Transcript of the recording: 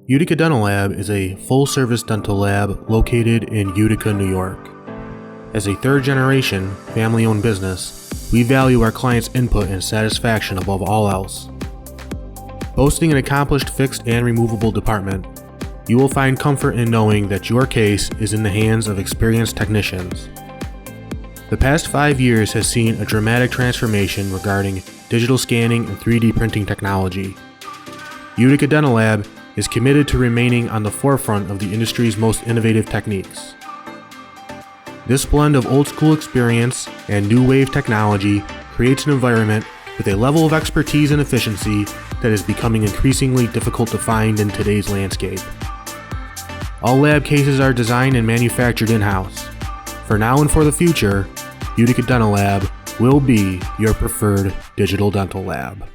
Utica Dental Lab is a full-service dental lab located in Utica, New York. As a third-generation, family-owned business, we value our clients' input and satisfaction above all else. Boasting an accomplished fixed and removable department, you will find comfort in knowing that your case is in the hands of experienced technicians. The past 5 years has seen a dramatic transformation regarding digital scanning and 3D printing technology. Utica Dental Lab is committed to remaining on the forefront of the industry's most innovative techniques. This blend of old-school experience and new-wave technology creates an environment with a level of expertise and efficiency that is becoming increasingly difficult to find in today's landscape. All lab cases are designed and manufactured in-house. For now and for the future, Utica Dental Lab will be your preferred digital dental lab.